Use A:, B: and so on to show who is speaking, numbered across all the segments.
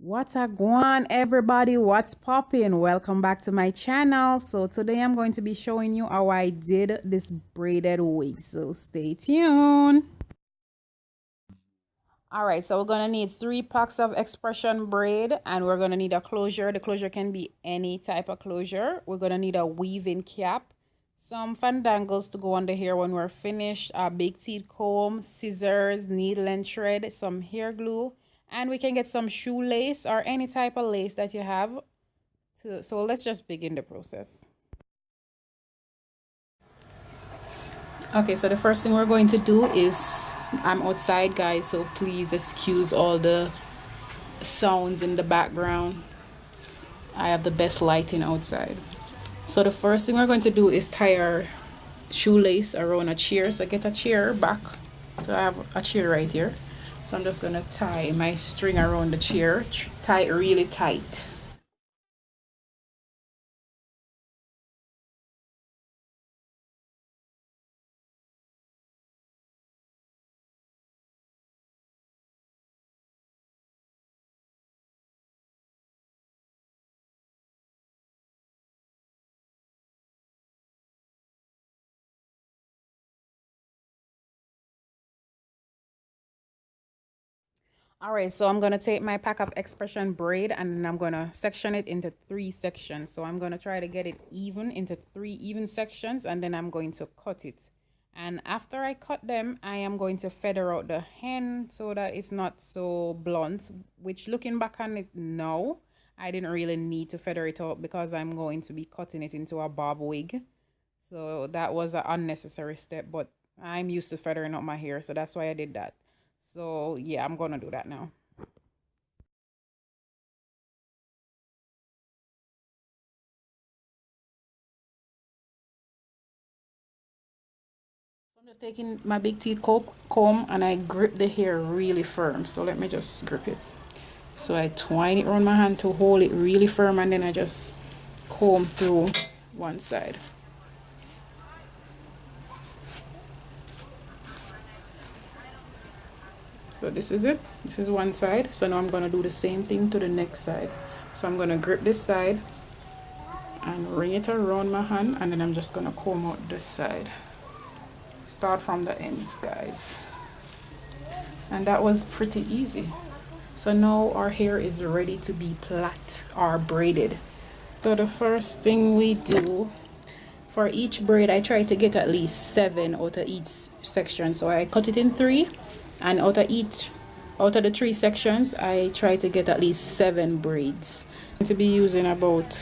A: What's a guan, everybody? What's popping? Welcome back to my channel. So today I'm going to be showing you how I did this braided wig, so stay tuned. All right, so we're gonna need 3 packs of expression braid, and we're gonna need a closure. The closure can be any type of closure. We're gonna need a weaving cap, some fandangles to go on the hair when we're finished, a big teeth comb, scissors, needle and thread, some hair glue, and we can get some shoelace or any type of lace that you have. So let's just begin the process. Okay, so the first thing we're going to do is, I'm outside, guys, so please excuse all the sounds in the background. I have the best lighting outside. So the first thing we're going to do is tie our shoelace around a chair. So get a chair back. So I have a chair right here. So I'm just gonna tie my string around the chair, tie it really tight. All right, so I'm gonna take my pack of expression braid and I'm gonna section it into 3 sections. So I'm gonna try to get it even into 3 even sections, and then I'm going to cut it. And after I cut them, I am going to feather out the hem so that it's not so blunt, which, looking back on it now, I didn't really need to feather it out because I'm going to be cutting it into a bob wig. So that was an unnecessary step, but I'm used to feathering out my hair, so that's why I did that. So yeah, I'm gonna do that now. So I'm just taking my big teeth comb and I grip the hair really firm. So let me just grip it. So I twine it around my hand to hold it really firm, and then I just comb through one side. So this is it. This is one side. So now I'm gonna do the same thing to the next side. So I'm gonna grip this side and ring it around my hand, and then I'm just gonna comb out this side. Start from the ends, guys. And that was pretty easy. So now our hair is ready to be plait or braided. So the first thing we do, for each braid I try to get at least 7 out of each section. So I cut it in 3, and out of the 3 sections I try to get at least 7 braids. I'm going to be using about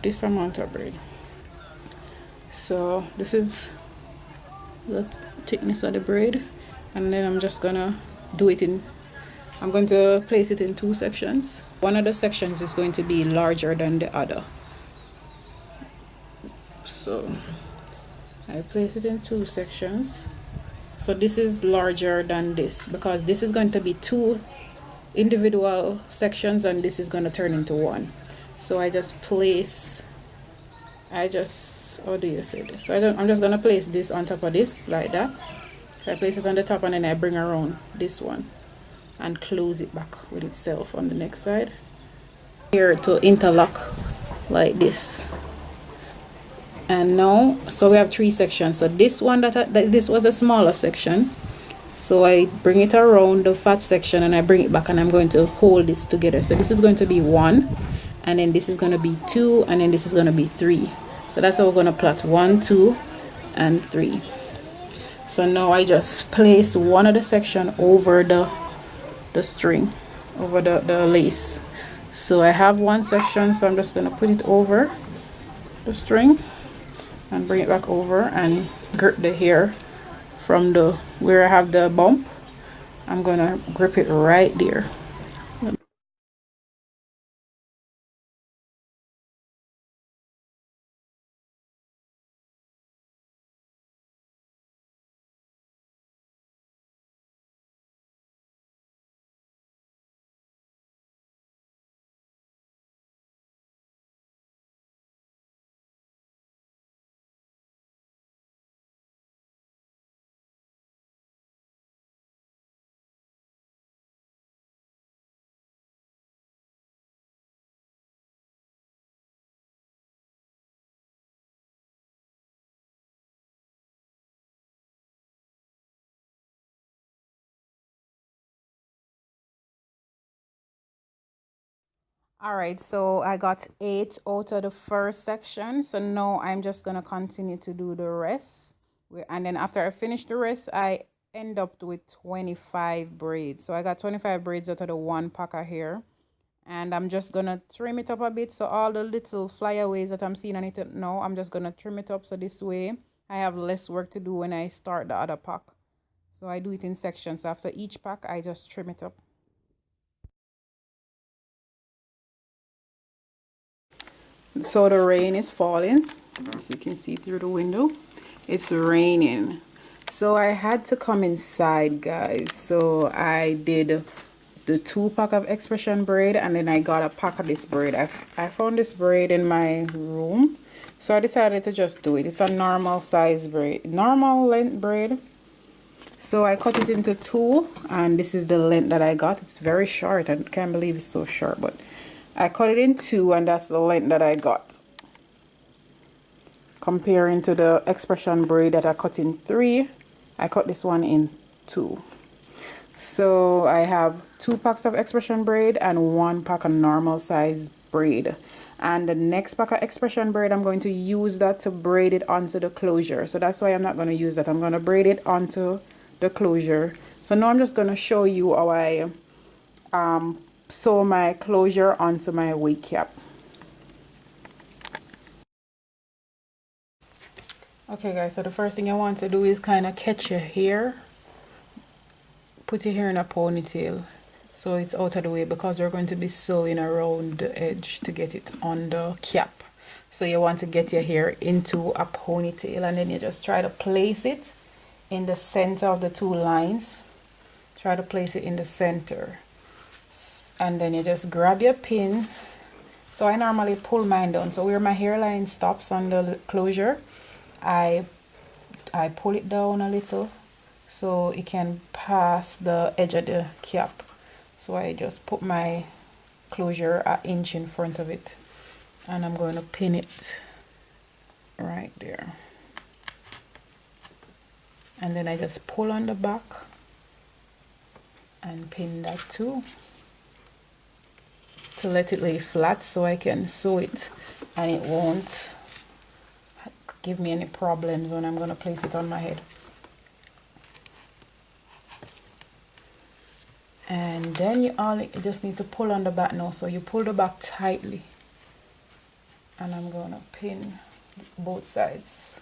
A: this amount of braid. So this is the thickness of the braid, and then I'm just gonna do it in, I'm going to place it in 2 sections. One of the sections is going to be larger than the other. So I place it in 2 sections. So this is larger than this because this is going to be 2 individual sections and this is going to turn into 1. So how do you say this? So I'm just going to place this on top of this like that. So I place it on the top and then I bring around this one and close it back with itself on the next side. Here to interlock like this. And now, so we have 3 sections. So this one this was a smaller section. So I bring it around the fat section and I bring it back and I'm going to hold this together. So this is going to be 1, and then this is going to be 2, and then this is going to be 3. So that's how we're going to plait 1, 2, and 3. So now I just place one of the section over the string, over the lace. So I have one section, so I'm just going to put it over the string and bring it back over and grip the hair from the where I have the bump. I'm gonna grip it right there. All right, so I got 8 out of the first section. So now I'm just gonna continue to do the rest. And then after I finish the rest, I end up with 25 braids. So I got 25 braids out of the one packer here. And I'm just gonna trim it up a bit. So all the little flyaways that I'm seeing on it now, I'm just gonna trim it up so this way I have less work to do when I start the other pack. So I do it in sections. So after each pack, I just trim it up. So the rain is falling, as you can see through the window. It's raining, so I had to come inside, guys. So I did the 2-pack of expression braid, and then I got a pack of this braid. I found this braid in my room, so I decided to just do it. It's a normal size braid, normal length braid. So I cut it into 2, and this is the length that I got. It's very short. I can't believe it's so short, but I cut it in 2, and that's the length that I got. Comparing to the expression braid that I cut in 3, I cut this one in 2. So I have 2 packs of expression braid and 1 pack of normal size braid. And the next pack of expression braid, I'm going to use that to braid it onto the closure. So that's why I'm not going to use that. I'm going to braid it onto the closure. So now I'm just going to show you how I sew my closure onto my wig cap. Okay guys, so the first thing I want to do is kind of catch your hair, put your hair in a ponytail so it's out of the way, because we're going to be sewing around the edge to get it on the cap. So you want to get your hair into a ponytail, and then you just try to place it in the center of the 2 lines. Try to place it in the center, and then you just grab your pin. So I normally pull mine down, so where my hairline stops on the closure, I pull it down a little so it can pass the edge of the cap. So I just put my closure an inch in front of it, and I'm going to pin it right there. And then I just pull on the back and pin that too, to let it lay flat so I can sew it and it won't give me any problems when I'm going to place it on my head. And then you just need to pull on the back now. So you pull the back tightly, and I'm going to pin both sides.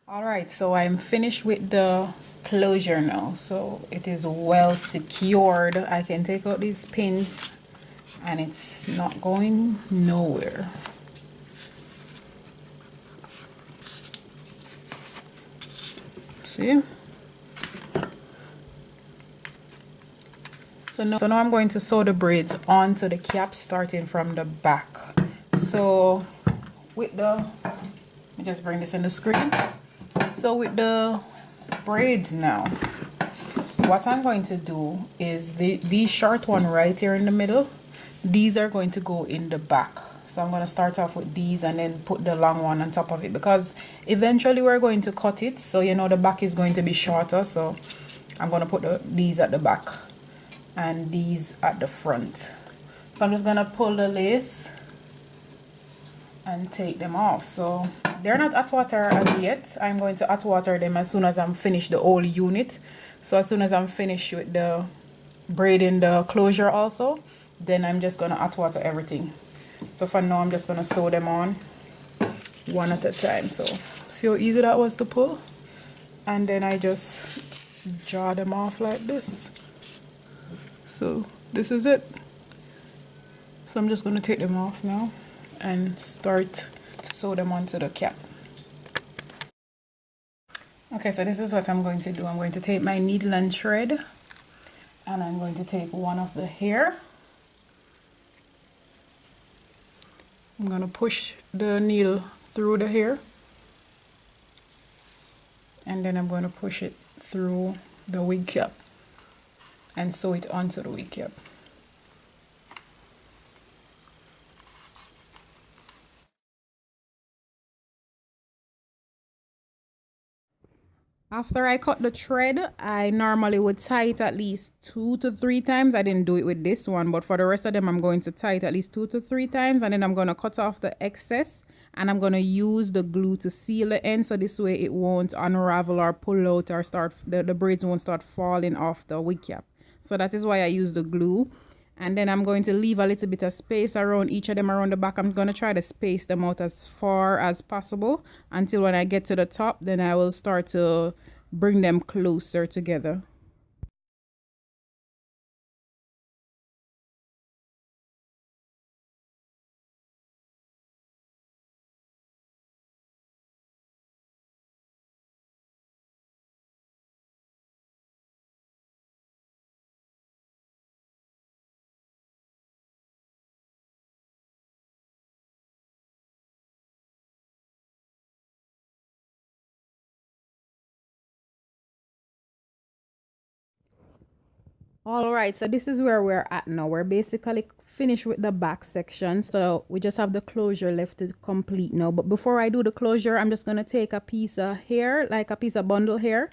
A: All right, so I'm finished with the closure now. So it is well secured. I can take out these pins and it's not going nowhere. See? So now I'm going to sew the braids onto the cap, starting from the back. So with the, let me just bring this in the screen. So with the braids now, what I'm going to do is these short one right here in the middle, these are going to go in the back. So I'm going to start off with these and then put the long one on top of it, because eventually we're going to cut it, so you know the back is going to be shorter. So I'm going to put these at the back and these at the front. So I'm just going to pull the lace and take them off. So they're not hot water as yet. I'm going to hot water them as soon as I'm finished the whole unit. So as soon as I'm finished with the braiding the closure also, then I'm just going to hot water everything. So for now I'm just going to sew them on one at a time. So see how easy that was to pull, and then I just draw them off like this. So this is it. So I'm just going to take them off now and start to sew them onto the cap. Okay, so this is what I'm going to do. I'm going to take my needle and thread, and I'm going to take one of the hair. I'm going to push the needle through the hair, and then I'm going to push it through the wig cap and sew it onto the wig cap. After I cut the thread, I normally would tie it at least 2 to 3 times. I didn't do it with this one, but for the rest of them, I'm going to tie it at least 2 to 3 times, and then I'm going to cut off the excess, and I'm going to use the glue to seal the end, so this way it won't unravel or pull out or start, the braids won't start falling off the wig cap. So that is why I use the glue. And then I'm going to leave a little bit of space around each of them around the back. I'm going to try to space them out as far as possible until when I get to the top, then I will start to bring them closer together. All right, so this is where we're at now. We're basically finished with the back section, so we just have the closure left to complete now. But before I do the closure, I'm just going to take a piece of hair, like a piece of bundle hair,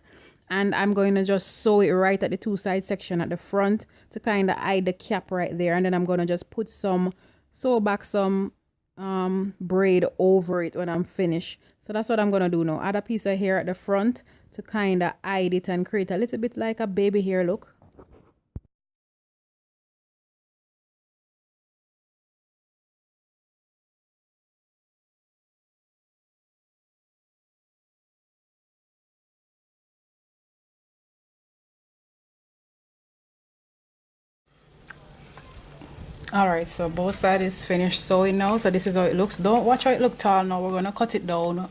A: and I'm going to just sew it right at the two side section at the front to kind of hide the cap right there. And then I'm going to just put some, sew back some braid over it when I'm finished. So that's what I'm going to do now. Add a piece of hair at the front to kind of hide it and create a little bit like a baby hair look. All right, so both sides is finished sewing now, so this is how it looks. Don't watch how it look tall now. We're gonna cut it down.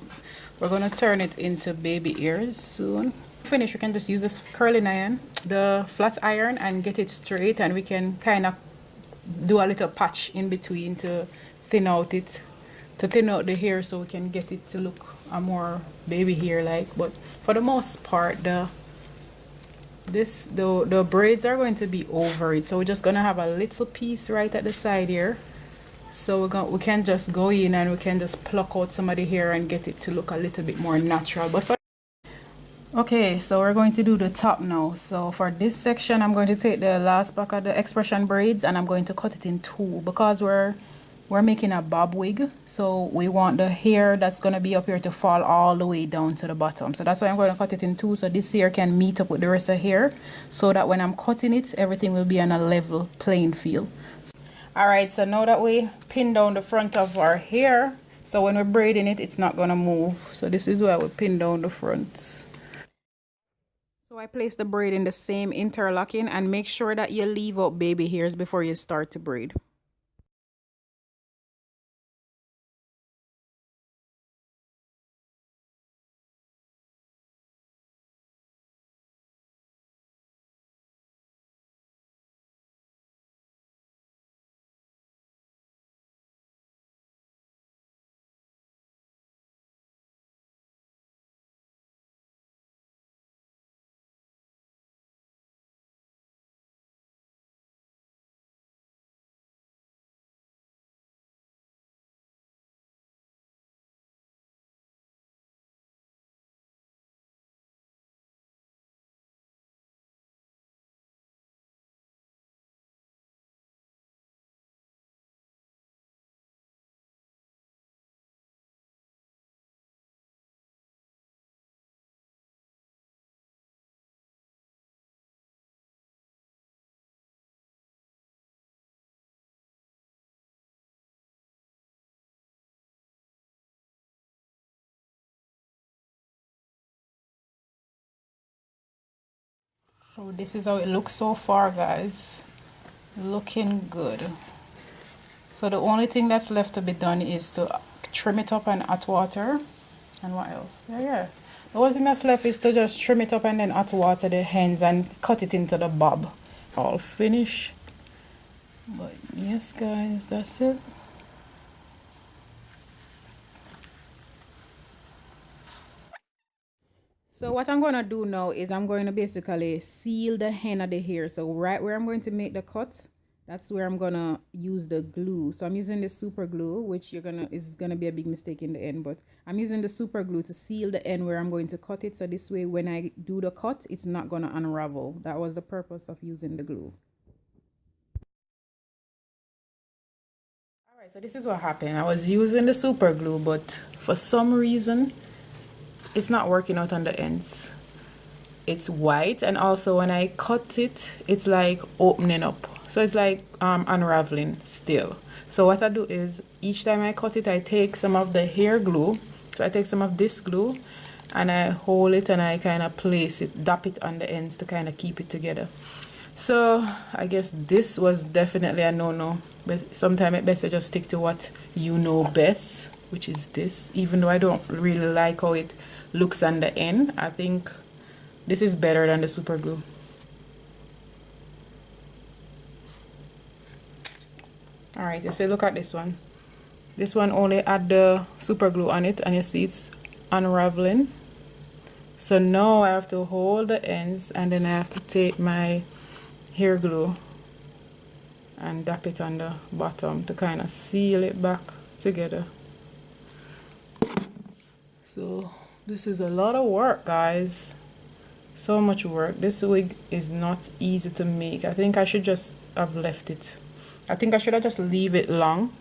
A: We're gonna turn it into baby ears soon. Finish, we can just use this curling iron, the flat iron, and get it straight, and we can kind of do a little patch in between to thin out it, to thin out the hair, so we can get it to look a more baby hair like. But for the most part, the braids are going to be over it, so we're just gonna have a little piece right at the side here, so we can just go in and we can just pluck out some of the hair and get it to look a little bit more natural. Okay, so we're going to do the top now. So for this section, I'm going to take the last back of the expression braids and I'm going to cut it in two because we're making a bob wig, so we want the hair that's going to be up here to fall all the way down to the bottom. So that's why I'm going to cut it in two, so this hair can meet up with the rest of the hair, so that when I'm cutting it, everything will be on a level playing field. All right, so now that we pin down the front of our hair, so when we're braiding it, it's not going to move. So this is why we pin down the front. So I place the braid in the same interlocking, and make sure that you leave out baby hairs before you start to braid. So this is how it looks so far, guys. Looking good. So the only thing that's left to be done is to trim it up in hot water. And what else? Yeah. The only thing that's left is to just trim it up and then hot water the ends and cut it into the bob. All finished. But yes guys, that's it. So what I'm going to do now is I'm going to basically seal the end of the hair. So right where I'm going to make the cut, that's where I'm going to use the glue. So I'm using the super glue, which is going to be a big mistake in the end, but I'm using the super glue to seal the end where I'm going to cut it. So this way when I do the cut, it's not going to unravel. That was the purpose of using the glue. All right, so this is what happened. I was using the super glue, but for some reason, it's not working out on the ends. It's white, and also when I cut it, it's like opening up, so it's like unraveling still. So what I do is each time I cut it, I take some of the hair glue. So I take some of this glue and I hold it and I kind of place it, dap it on the ends to kind of keep it together. So I guess this was definitely a no-no, but sometimes it's best to just stick to what you know best, which is this. Even though I don't really like how it looks on the end, I think this is better than the super glue. All right, you see, look at this one. This one only had the super glue on it, and you see it's unraveling. So now I have to hold the ends, and then I have to take my hair glue and dap it on the bottom to kind of seal it back together. So this is a lot of work, guys. So much work. This wig is not easy to make. I think I should just have left it. I think I should have just leave it long.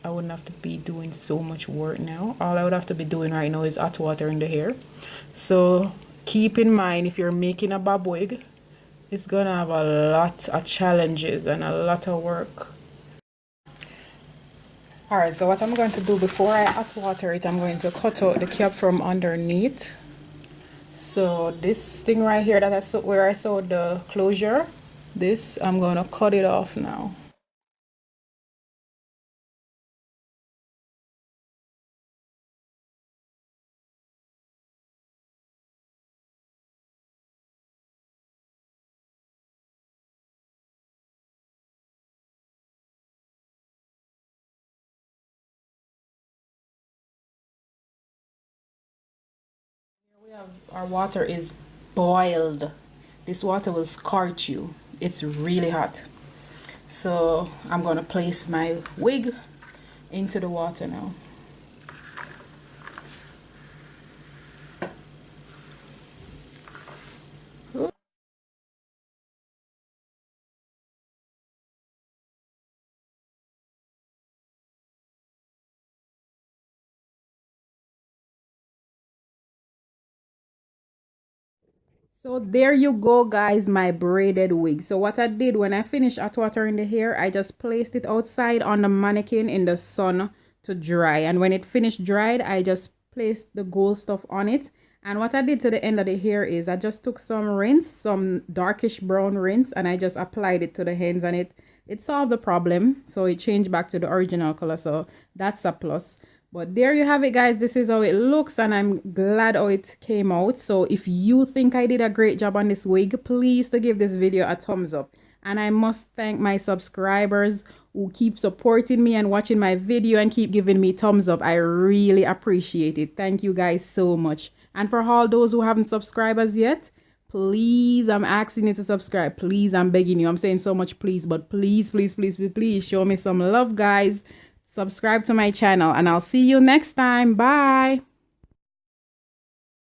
A: I wouldn't have to be doing so much work now. All I would have to be doing right now is hot water in the hair. So keep in mind, if you're making a bob wig, it's gonna have a lot of challenges and a lot of work. Alright, so what I'm going to do before I hot water it, I'm going to cut out the cap from underneath. So this thing right here that I sewed, where I sewed the closure, this, I'm going to cut it off now. Our water is boiled. This water will scorch you. It's really hot. So I'm going to place my wig into the water now. So there you go, guys, my braided wig. So what I did when I finished hot watering the hair, I just placed it outside on the mannequin in the sun to dry. And when it finished dried, I just placed the gold stuff on it. And what I did to the end of the hair is I just took some rinse, some darkish brown rinse, and I just applied it to the ends, and it solved the problem. So it changed back to the original color. So that's a plus. But there you have it, guys. This is how it looks, and I'm glad how it came out. So if you think I did a great job on this wig, please to give this video a thumbs up. And I must thank my subscribers who keep supporting me and watching my video and keep giving me thumbs up. I really appreciate it. Thank you guys so much. And for all those who haven't subscribed as yet, please, I'm asking you to subscribe. Please, I'm begging you. I'm saying so much please, but please, please, please, please, please show me some love, guys. Subscribe to my channel, and I'll see you next time. Bye.